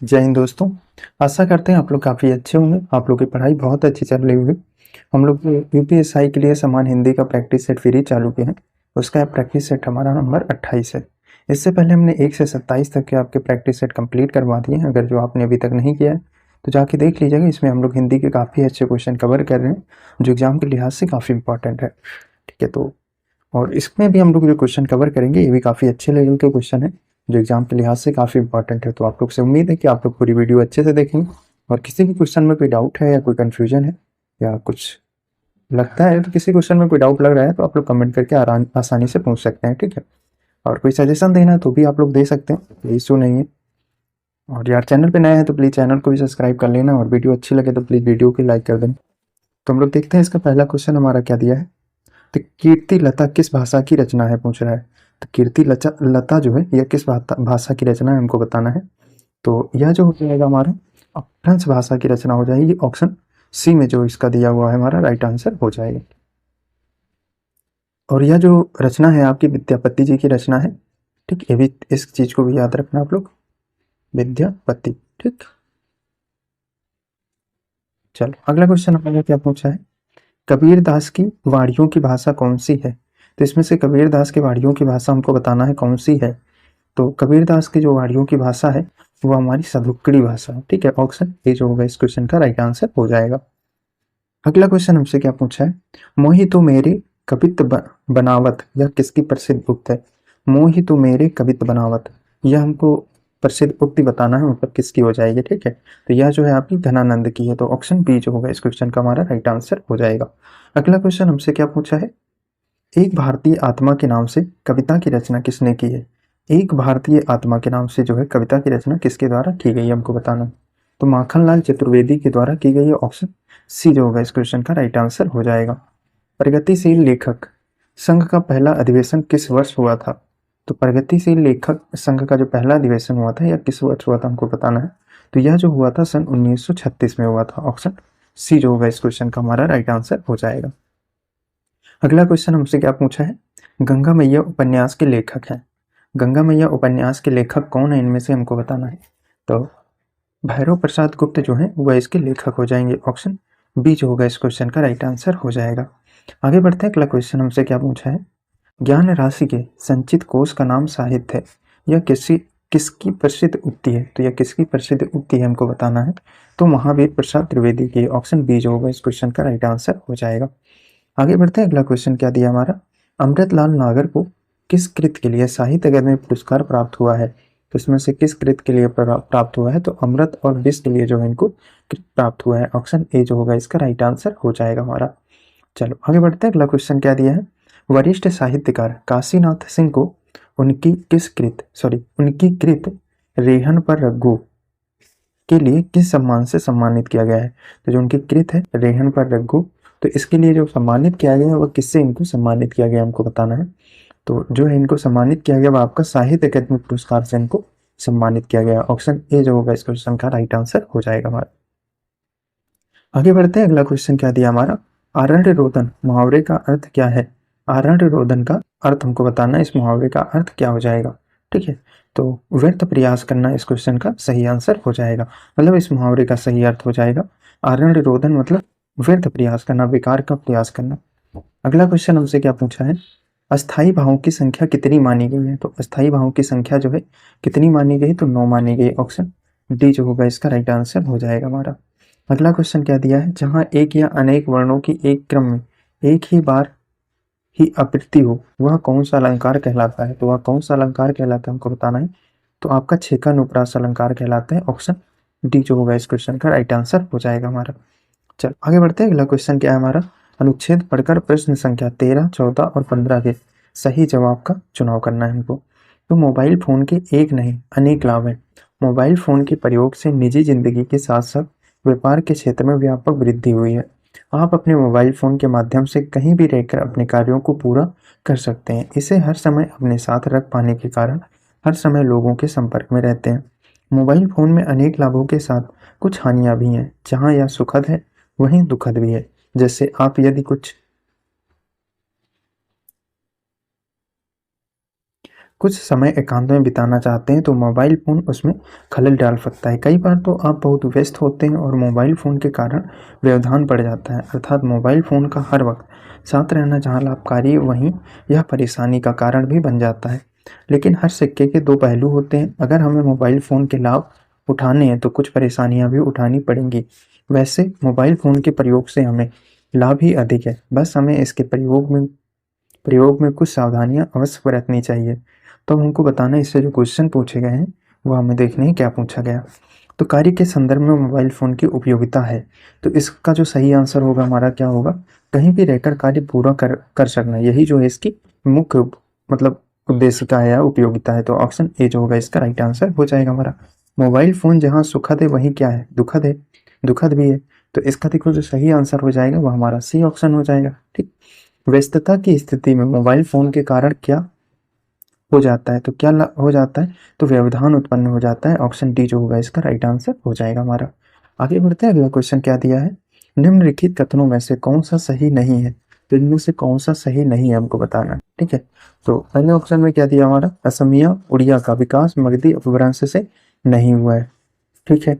जय हिंद दोस्तों। आशा करते हैं आप लोग काफ़ी अच्छे होंगे। आप लोग की पढ़ाई बहुत अच्छी चल रही होगी। हम लोग यूपीएसआई के लिए समान हिंदी का प्रैक्टिस सेट फ्री चालू किए हैं। उसका प्रैक्टिस सेट हमारा नंबर 28 है। इससे पहले हमने 1 से 27 तक के आपके प्रैक्टिस सेट कंप्लीट करवा दिए हैं। अगर जो आपने अभी तक नहीं किया है तो जाके देख लीजिएगा। इसमें हम लोग हिंदी के काफ़ी अच्छे क्वेश्चन कवर कर रहे हैं जो एग्जाम के लिहाज से काफ़ी इंपॉर्टेंट है। ठीक है, तो और इसमें भी हम लोग जो क्वेश्चन कवर करेंगे ये भी काफ़ी अच्छे लेवल के क्वेश्चन है जो एग्जाम के लिहाज से काफ़ी इंपॉर्टेंट है। तो आप लोग से उम्मीद है कि आप लोग पूरी वीडियो अच्छे से देखेंगे और किसी भी क्वेश्चन में कोई डाउट है या कोई कन्फ्यूजन है या कुछ लगता है तो किसी क्वेश्चन में कोई डाउट लग रहा है तो आप लोग कमेंट करके आसानी से पूछ सकते हैं। ठीक है, और कोई सजेशन देना है तो भी आप लोग दे सकते हैं, कोई इशू नहीं है। और यार चैनल पे नए हैं तो प्लीज़ चैनल को भी सब्सक्राइब कर लेना और वीडियो अच्छी लगे तो प्लीज़ वीडियो को लाइक कर देना। तो हम लोग देखते हैं इसका पहला क्वेश्चन हमारा क्या दिया है। तो कीर्ति लता किस भाषा की रचना है पूछ रहा है। तो कीर्ति लता जो है यह किस भाषा की रचना है हमको बताना है। तो यह जो हो जाएगा हमारा फ्रेंच भाषा की रचना हो जाएगी। ऑप्शन सी में जो इसका दिया हुआ है हमारा राइट आंसर हो जाएगा। और यह जो रचना है आपकी विद्यापति जी की रचना है। ठीक, ये भी इस चीज को भी याद रखना आप लोग, विद्यापति। ठीक, चलो अगला क्वेश्चन हमारा क्या पूछा है। कबीर दास की वाणियों की भाषा कौन सी है। तो इसमें से कबीर दास की वाणियों की भाषा हमको बताना है कौन सी है। तो कबीर दास की जो वाणियों की भाषा है वो हमारी सदुक्कड़ी भाषा है। ठीक है, ऑप्शन ए जो होगा इस क्वेश्चन का राइट आंसर हो जाएगा। अगला क्वेश्चन हमसे क्या पूछा है। मोहि तो मेरे कवित बनावत यह किसकी प्रसिद्ध उक्त है। मोहि तो मेरे कवित बनावत, यह हमको प्रसिद्ध उक्ति बताना है, मतलब किसकी हो जाएगी। ठीक है, तो यह जो है आपकी घनानंद की है। तो ऑप्शन बी जो होगा इस क्वेश्चन का हमारा राइट आंसर हो जाएगा। अगला क्वेश्चन हमसे क्या पूछा है। एक भारतीय आत्मा के नाम से कविता की रचना किसने की है। एक भारतीय आत्मा के नाम से जो है कविता की रचना किसके द्वारा की गई है हमको बताना है। तो माखनलाल चतुर्वेदी के द्वारा की गई है। ऑप्शन सी जो होगा इस क्वेश्चन का राइट आंसर हो जाएगा। प्रगतिशील लेखक संघ का पहला अधिवेशन किस वर्ष हुआ था। तो प्रगतिशील लेखक संघ का जो पहला अधिवेशन हुआ था यह किस वर्ष हुआ था हमको बताना है। तो यह जो हुआ था सन 1936 में हुआ था। ऑप्शन सी जो होगा इस क्वेश्चन का हमारा राइट आंसर हो जाएगा। अगला क्वेश्चन हमसे क्या पूछा है। गंगा मैया उपन्यास के लेखक हैं। गंगा मैया उपन्यास के लेखक कौन है इनमें से हमको बताना है। तो भैरव प्रसाद गुप्त जो है वह इसके लेखक हो जाएंगे। ऑप्शन बी जो होगा इस क्वेश्चन का राइट आंसर हो जाएगा। आगे बढ़ते हैं। अगला क्वेश्चन हमसे क्या पूछा है। ज्ञान राशि के संचित कोश का नाम साहित्य है। यह किसकी प्रसिद्ध उक्ति है। तो यह किसकी प्रसिद्ध उक्ति है हमको बताना है। तो महावीर प्रसाद त्रिवेदी की। ऑप्शन बी जो होगा इस क्वेश्चन का राइट आंसर हो जाएगा। आगे बढ़ते हैं। अगला क्वेश्चन क्या दिया हमारा। अमृतलाल नागर को किस कृत के लिए साहित्य अकादमी पुरस्कार प्राप्त हुआ है। तो इसमें से किस कृत के लिए प्राप्त हुआ है। तो अमृत और विष के लिए जो है इनको कृत प्राप्त हुआ है। ऑप्शन ए जो होगा इसका राइट आंसर हो जाएगा हमारा। चलो आगे बढ़ते हैं। अगला क्वेश्चन क्या दिया है। वरिष्ठ साहित्यकार काशीनाथ सिंह को उनकी कृत रेहन पर रघु के लिए किस सम्मान से सम्मानित किया गया है। तो जो उनकी कृत है रेहन पर रघु, तो इसके लिए जो सम्मानित किया गया है वह किससे इनको सम्मानित किया गया हमको बताना है। तो जो है इनको सम्मानित किया गया वह आपका साहित्य अकादमी पुरस्कार से इनको सम्मानित किया गया। ऑप्शन ए जो होगा इस क्वेश्चन का राइट आंसर हो जाएगा हमारा। आगे बढ़ते हैं। अगला क्वेश्चन क्या दिया हमारा। आरण्य रोदन मुहावरे का अर्थ क्या है। आरण्य रोदन का अर्थ हमको बताना है। इस मुहावरे का अर्थ क्या हो जाएगा। ठीक है, तो व्यर्थ प्रयास करना इस क्वेश्चन का सही आंसर हो जाएगा। मतलब इस मुहावरे का सही अर्थ हो जाएगा आरण्य रोदन मतलब व्यर्थ प्रयास करना, बेकार का प्रयास करना। अगला क्वेश्चन हमसे क्या पूछा है। अस्थाई भावों की संख्या कितनी मानी गई है। तो अस्थाई भावों की संख्या जो है कितनी मानी गई। तो 9 मानी गई। ऑप्शन डी जो होगा इसका राइट आंसर हो जाएगा हमारा। अगला क्वेश्चन क्या दिया है। जहां एक या अनेक वर्णों की एक क्रम में एक ही बार ही आवृत्ति हो वह कौन सा अलंकार कहलाता है। तो वह कौन सा अलंकार कहलाता है हमको बताना है। तो आपका छेका अनुप्रास अलंकार कहलाता है। ऑप्शन डी जो होगा इस क्वेश्चन का राइट आंसर हो जाएगा हमारा। चल आगे बढ़ते हैं। अगला क्वेश्चन क्या है हमारा। अनुच्छेद पढ़कर प्रश्न संख्या 13, 14 और 15 के सही जवाब का चुनाव करना है हमको। तो मोबाइल फोन के एक नहीं अनेक लाभ हैं। मोबाइल फोन के प्रयोग से निजी जिंदगी के साथ साथ व्यापार के क्षेत्र में व्यापक वृद्धि हुई है। आप अपने मोबाइल फोन के माध्यम से कहीं भी रहकर अपने कार्यों को पूरा कर सकते हैं। इसे हर समय अपने साथ रख पाने के कारण हर समय लोगों के संपर्क में रहते हैं। मोबाइल फोन में अनेक लाभों के साथ कुछ हानियां भी हैं। जहां यह सुखद है वहीं दुखद भी है। जैसे आप यदि कुछ कुछ समय एकांत में बिताना चाहते हैं तो मोबाइल फ़ोन उसमें खलल डाल सकता है। कई बार तो आप बहुत व्यस्त होते हैं और मोबाइल फ़ोन के कारण व्यवधान पड़ जाता है, अर्थात मोबाइल फ़ोन का हर वक्त साथ रहना जहाँ लाभकारी है वहीं यह परेशानी का कारण भी बन जाता है। लेकिन हर सिक्के के दो पहलू होते हैं, अगर हमें मोबाइल फ़ोन के लाभ उठाने हैं तो कुछ परेशानियाँ भी उठानी पड़ेंगी। वैसे मोबाइल फ़ोन के प्रयोग से हमें लाभ ही अधिक है, बस हमें इसके प्रयोग में कुछ सावधानियां अवश्य बरतनी चाहिए। तो हमको बताना है, इससे जो क्वेश्चन पूछे गए हैं वो हमें देखने हैं क्या पूछा गया। तो कार्य के संदर्भ में मोबाइल फ़ोन की उपयोगिता है, तो इसका जो सही आंसर होगा हमारा क्या होगा, कहीं भी रहकर कार्य पूरा कर सकना, यही जो है इसकी मुख्य मतलब उद्देश्यता है या उपयोगिता है। तो ऑप्शन ए जो होगा इसका राइट आंसर हो जाएगा हमारा। मोबाइल फ़ोन जहाँ सुखद है वहीं क्या है, दुखद है, दुखद भी है। तो इसका देखो जो सही आंसर हो जाएगा वो हमारा सी ऑप्शन हो जाएगा। ठीक, व्यस्तता की स्थिति में मोबाइल फ़ोन के कारण क्या हो जाता है, तो क्या हो जाता है, तो व्यवधान उत्पन्न हो जाता है। ऑप्शन डी जो होगा इसका राइट आंसर हो जाएगा हमारा। आगे बढ़ते हैं, अगला क्वेश्चन क्या दिया है, निम्नलिखित कथनों में से कौन सा सही नहीं है, तो इनमें से कौन सा सही नहीं है हमको बताना है। ठीक है, तो पहले ऑप्शन में क्या दिया हमारा, असमिया उड़िया का विकास मगधी अपभ्रंश से नहीं हुआ है। ठीक है,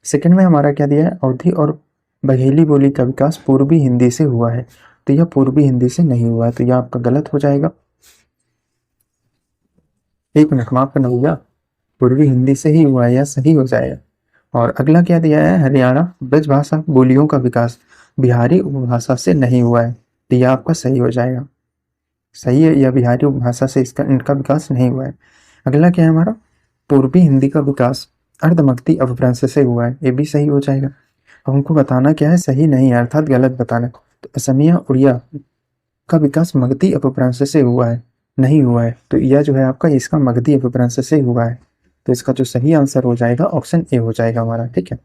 सेकंड में हमारा क्या दिया है, अवधी और बघेली बोली का विकास पूर्वी हिंदी से हुआ है, तो यह पूर्वी हिंदी से नहीं हुआ है, तो यह आपका गलत हो जाएगा। एक मिनट माफ करना भैया, पूर्वी हिंदी से ही हुआ है, यह सही हो जाएगा। और अगला क्या दिया है, हरियाणा ब्रजभाषा बोलियों का विकास बिहारी उपभाषा से नहीं हुआ है, तो यह आपका सही हो जाएगा। सही है, यह बिहारी उपभाषा से इनका विकास नहीं हुआ है। अगला क्या है हमारा, पूर्वी हिंदी का विकास अर्धमगधी अपभ्रंश से हुआ है, ये भी सही हो जाएगा। अब हमको बताना क्या है, सही नहीं है अर्थात गलत बताना। तो असमिया उड़िया का विकास मगधी अपभ्रंश से हुआ है, नहीं हुआ है, तो यह जो है आपका इसका मगधी अपभ्रंश से हुआ है, तो इसका जो सही आंसर हो जाएगा ऑप्शन ए हो जाएगा हमारा। ठीक है,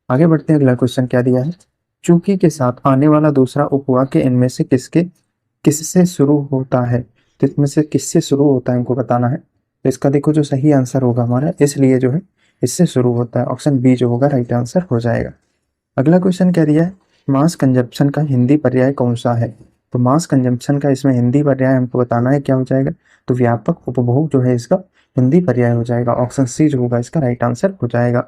आगे बढ़ते हैं, अगला क्वेश्चन क्या दिया है, चूंकि के साथ आने वाला दूसरा उपवाक्य इनमें से किससे शुरू होता है, तो इसमें से किससे शुरू होता है हमको बताना है। तो इसका देखो जो सही आंसर होगा हमारा, इसलिए जो है इससे शुरू होता है, ऑप्शन बी जो होगा राइट आंसर हो जाएगा। अगला क्वेश्चन क्या दिया है, मास कंजप्शन का हिंदी पर्याय कौन सा है, तो मास कंजम्पशन का इसमें हिंदी पर्याय हमको बताना है क्या हो जाएगा, तो व्यापक उपभोग जो है इसका हिंदी पर्याय हो जाएगा, ऑप्शन सी जो होगा इसका राइट आंसर हो जाएगा।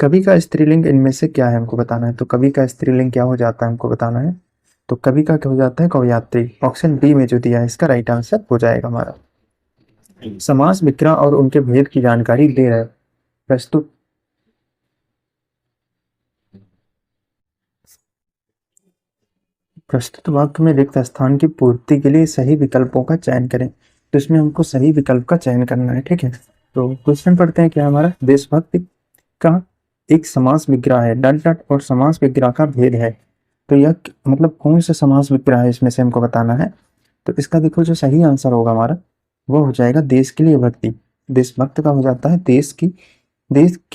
कवि का स्त्रीलिंग इनमें से क्या है हमको बताना है, तो कवि का स्त्रीलिंग क्या हो जाता है हमको बताना है, तो कवि का क्या हो जाता है, कवयात्री, ऑप्शन बी में जो दिया है इसका राइट आंसर हो जाएगा हमारा। समास विग्रह और उनके भेद की जानकारी दे रहे प्रस्तुत वाक्य में रिक्त स्थान की पूर्ति के लिए सही विकल्पों का चयन करें, तो इसमें हमको सही विकल्प का चयन करना है। ठीक है, तो क्वेश्चन पढ़ते हैं क्या हमारा, देशभक्ति का एक समास विग्रह है, डट डट और समास विग्रह का भेद है, तो यह मतलब कौन सा समास विग्रह है इसमें से हमको बताना है। तो इसका देखो जो सही आंसर होगा हमारा वो हो जाएगा देश के लिए भक्ति। देशभक्त का हो जाता है देश के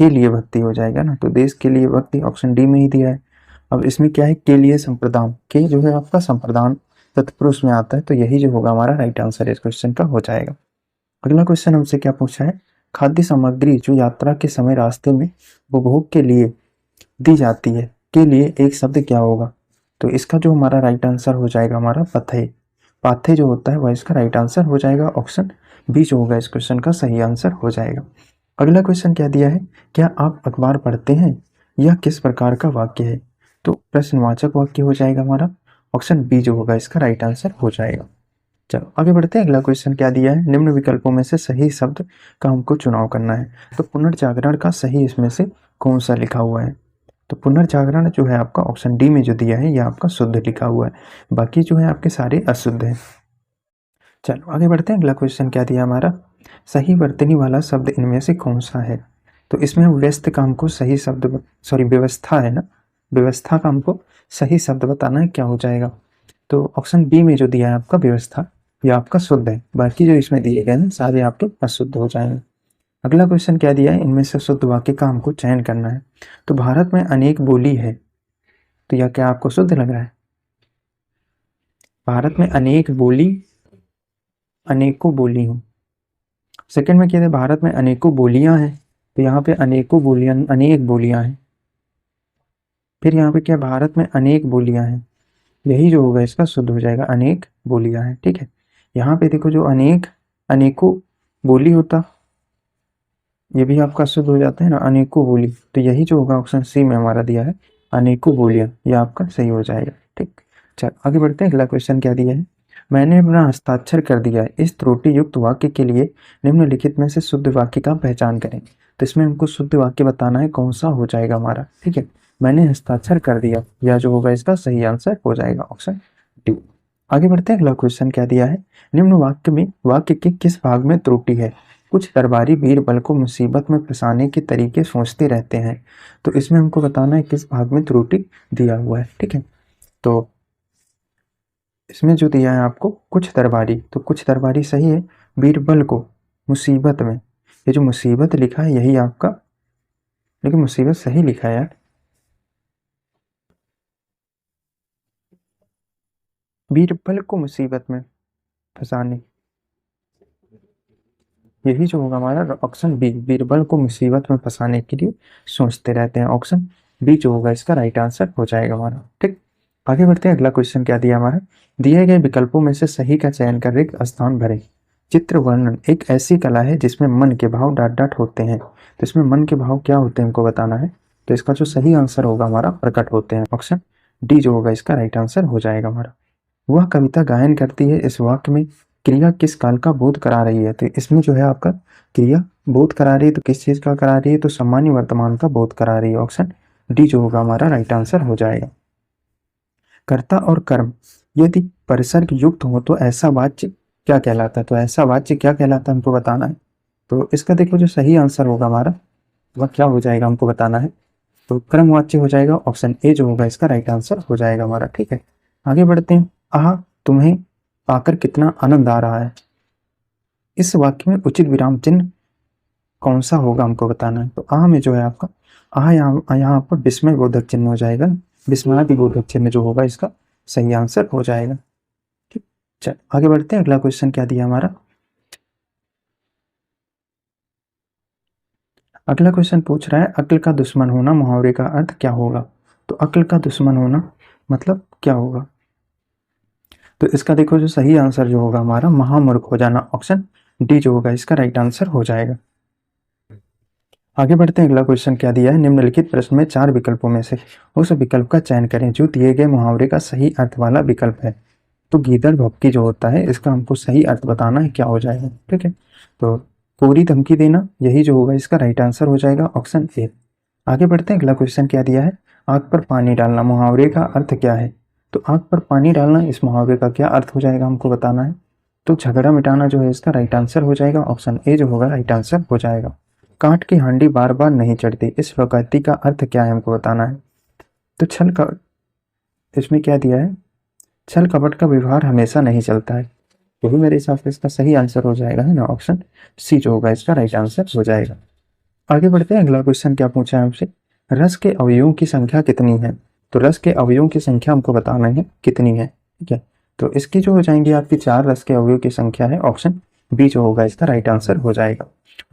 लिए भक्ति हो जाएगा ना, तो देश के लिए भक्ति ऑप्शन डी में ही दिया है। अब इसमें क्या है, के लिए संप्रदान, के जो है आपका संप्रदान तत्पुरुष में आता है, तो यही जो होगा हमारा राइट आंसर इस क्वेश्चन का हो जाएगा। अगला क्वेश्चन हमसे क्या पूछा है, खाद्य सामग्री जो यात्रा के समय रास्ते में उपभोग के लिए दी जाती है के लिए एक शब्द क्या होगा, तो इसका जो हमारा राइट आंसर हो जाएगा हमारा पथे, पाथे जो होता है वह इसका राइट आंसर हो जाएगा, ऑप्शन बी जो होगा इस क्वेश्चन का सही आंसर हो जाएगा। अगला क्वेश्चन क्या दिया है, क्या आप अखबार पढ़ते हैं, यह किस प्रकार का वाक्य है, तो प्रश्नवाचक वाक्य हो जाएगा हमारा, ऑप्शन बी जो होगा इसका राइट आंसर हो जाएगा। चलो आगे बढ़ते हैं, अगला क्वेश्चन क्या दिया है, निम्न विकल्पों में से सही शब्द का हमको चुनाव करना है, तो पुनर्जागरण का सही इसमें से कौन सा लिखा हुआ है, तो पुनर्जागरण जो है आपका ऑप्शन डी में जो दिया है यह आपका शुद्ध लिखा हुआ है, बाकी जो है आपके सारे अशुद्ध हैं। चलो आगे बढ़ते हैं, अगला क्वेश्चन क्या दिया हमारा, सही वर्तनी वाला शब्द इनमें से कौन सा है, तो इसमें व्यस्त का हमको सही शब्द व्यवस्था है ना, व्यवस्था का हमको सही शब्द बताना है क्या हो जाएगा, तो ऑप्शन बी में जो दिया है आपका व्यवस्था यह आपका शुद्ध है, बाकी जो इसमें दिए गए हैं सारे आपके अशुद्ध हो जाएंगे। अगला क्वेश्चन क्या दिया है, इनमें से शुद्ध वाक्य का हमको चयन करना है, तो भारत में अनेक बोली है, तो यह क्या आपको शुद्ध लग रहा है, भारत में अनेक बोली, अनेकों बोली हूँ। सेकंड में क्या है, भारत में अनेकों बोलियां हैं, तो यहाँ पे अनेकों बोलियां, अनेक बोलियां हैं। फिर यहाँ पे क्या, भारत में अनेक बोलियां हैं, यही जो होगा इसका शुद्ध हो जाएगा, अनेक बोलियां हैं। ठीक है, यहाँ पे देखो जो अनेकों बोली होता, ये भी आपका शुद्ध हो जाता है ना, अनेकों बोली। तो यही जो होगा ऑप्शन सी में हमारा दिया है, अनेकों बोलियां, ये आपका सही हो जाएगा। ठीक, चल आगे बढ़ते हैं। अगला क्वेश्चन क्या दिया है, मैंने अपना हस्ताक्षर कर दिया है, इस त्रुटि युक्त वाक्य के लिए निम्नलिखित में से शुद्ध वाक्य का पहचान करें। तो इसमें हमको शुद्ध वाक्य बताना है, कौन सा हो जाएगा हमारा। ठीक है, मैंने हस्ताक्षर कर दिया, यह जो होगा इसका सही आंसर हो जाएगा ऑप्शन डी। आगे बढ़ते हैं। अगला क्वेश्चन क्या दिया है, निम्न वाक्य में वाक्य के किस भाग में त्रुटि है। कुछ दरबारी बीरबल को मुसीबत में फंसाने के तरीके सोचते रहते हैं। तो इसमें हमको बताना है किस भाग में त्रुटि दिया हुआ है। ठीक है, तो इसमें जो दिया है आपको कुछ दरबारी, तो कुछ दरबारी सही है। बीरबल को मुसीबत में, ये जो मुसीबत लिखा है यही आपका, लेकिन मुसीबत सही लिखा है यार, बीरबल को मुसीबत में फंसाने, यही जो होगा हमारा ऑप्शन बी, बीरबल को मुसीबत में फंसाने के लिए सोचते रहते हैं, ऑप्शन बी जो होगा इसका राइट आंसर हो जाएगा हमारा। ठीक, आगे बढ़ते हैं। अगला क्वेश्चन क्या दिया हमारा, दिए गए विकल्पों में से सही का चयन कर रिक्त स्थान भरें। चित्र वर्णन एक ऐसी कला है जिसमें मन के भाव डाट डाट होते हैं। तो इसमें मन के भाव क्या होते हैं हमको बताना है। तो इसका जो सही आंसर होगा हमारा प्रकट होते हैं, ऑप्शन डी जो होगा इसका राइट आंसर हो जाएगा हमारा। वह कविता गायन करती है, इस वाक्य में क्रिया किस काल का बोध करा रही है। तो इसमें जो है आपका क्रिया बोध करा रही है, तो किस चीज का करा रही है, तो सामान्य वर्तमान का बोध करा रही है, ऑप्शन डी जो होगा हमारा राइट आंसर हो जाएगा। कर्ता और कर्म यदि परिसर्ग युक्त हो तो ऐसा वाच्य क्या कहलाता है। तो ऐसा वाच्य क्या कहलाता है हमको बताना है। तो इसका देखो जो सही आंसर होगा हमारा वह क्या हो जाएगा हमको बताना है। तो क्रमवाच्य हो जाएगा, ऑप्शन ए जो होगा इसका राइट आंसर हो जाएगा हमारा। ठीक है, आगे बढ़ते हैं। आह तुम्हें पाकर कितना आनंद आ रहा है, इस वाक्य में उचित विराम चिन्ह कौन सा होगा हमको बताना है। तो आह में जो है आपका आह यहाँ पर विस्मय बोधक चिन्ह हो जाएगा, विस्मयादि बोधक चिन्ह जो होगा इसका सही आंसर हो जाएगा। ठीक, चल आगे बढ़ते हैं। अगला क्वेश्चन क्या दिया हमारा, अगला क्वेश्चन पूछ रहा है अक्ल का दुश्मन होना मुहावरे का अर्थ क्या होगा। तो अक्ल का दुश्मन होना मतलब क्या होगा। तो इसका देखो जो सही आंसर जो होगा हमारा महामूर्ख हो जाना, ऑप्शन डी जो होगा इसका राइट आंसर हो जाएगा। आगे बढ़ते हैं। अगला क्वेश्चन क्या दिया है, निम्नलिखित प्रश्न में 4 विकल्पों में से उस विकल्प का चयन करें जो दिए गए मुहावरे का सही अर्थ वाला विकल्प है। तो गीदड़ भभकी जो होता है इसका हमको सही अर्थ बताना है, क्या हो जाएगा। ठीक है, तो पूरी धमकी देना, यही जो होगा इसका राइट आंसर हो जाएगा, ऑप्शन ए। आगे बढ़ते हैं। अगला क्वेश्चन क्या दिया है, आग पर पानी डालना मुहावरे का अर्थ क्या है। तो आग पर पानी डालना इस मुहावरे का क्या अर्थ हो जाएगा हमको बताना है। तो झगड़ा मिटाना जो है इसका राइट आंसर हो जाएगा, ऑप्शन ए जो होगा राइट आंसर हो जाएगा। कांट की हांडी बार बार नहीं चढ़ती, इस वाक्य का अर्थ क्या है हमको बताना है। तो छल का, इसमें क्या दिया है, छल कपट का व्यवहार हमेशा नहीं चलता है, यही मेरे हिसाब से इसका सही आंसर हो जाएगा, है ना, ऑप्शन सी जो होगा इसका राइट आंसर हो जाएगा। आगे बढ़ते हैं। अगला क्वेश्चन क्या पूछा है हमसे, रस के अवयवों की संख्या कितनी है। तो रस के अवयवों की संख्या हमको बताना है कितनी है। ठीक है, तो इसकी जो हो जाएंगी आपकी 4 रस के अवयवों की संख्या है, ऑप्शन बी जो होगा इसका राइट आंसर हो जाएगा।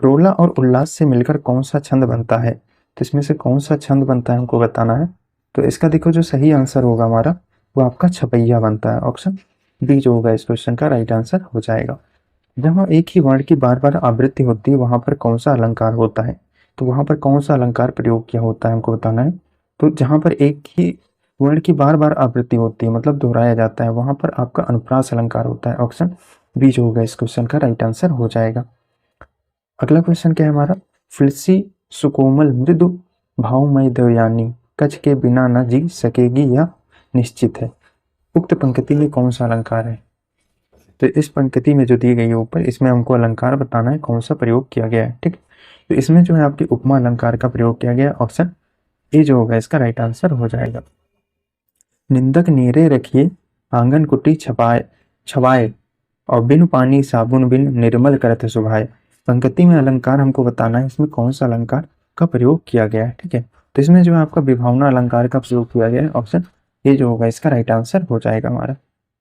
रोला और उल्लास से मिलकर कौन सा छंद बनता है। तो इसमें से कौन सा छंद बनता है हमको बताना है। तो इसका देखो जो सही आंसर होगा हमारा वो आपका छपैया बनता है, ऑप्शन बी जो होगा इस क्वेश्चन का राइट आंसर हो जाएगा। जहाँ एक ही वर्ण की बार बार आवृत्ति होती है वहां पर कौन सा अलंकार होता है। तो वहां पर कौन सा अलंकार प्रयोग किया होता है हमको बताना है। तो जहां पर एक ही वर्ण की बार बार आवृत्ति होती है मतलब दोहराया जाता है वहां पर आपका अनुप्रास अलंकार होता है, ऑप्शन बी जो होगा इस क्वेश्चन का राइट आंसर हो जाएगा। अगला क्वेश्चन क्या है हमारा, फिलसी सुकोमल मृदु भावमय देवयानी कछ के बिना न जी सकेगी या निश्चित है। उक्त पंक्ति में कौन सा अलंकार है। तो इस पंक्ति में जो दी गई है ऊपर, इसमें हमको अलंकार बताना है कौन सा प्रयोग किया गया है। ठीक, तो इसमें जो है आपकी उपमा अलंकार का प्रयोग किया गया है, ऑप्शन ए जो होगा इसका राइट आंसर हो जाएगा। निंदक नीरे रखिए आंगन कुटी छपाए छवाए और बिन पानी साबुन बिन निर्मल करत सुभाए। पंक्ति में अलंकार हमको बताना है इसमें कौन सा अलंकार का प्रयोग किया गया है। ठीक है, तो इसमें जो है आपका विभावना अलंकार का प्रयोग किया गया है, ऑप्शन ए जो होगा इसका राइट आंसर हो जाएगा हमारा।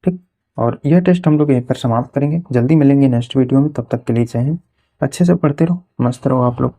ठीक, और यह टेस्ट हम लोग यहीं पर समाप्त करेंगे, जल्दी मिलेंगे नेक्स्ट वीडियो में, तब तक के लिए जय हिंद। अच्छे से पढ़ते रहो, मस्त रहो आप लोग।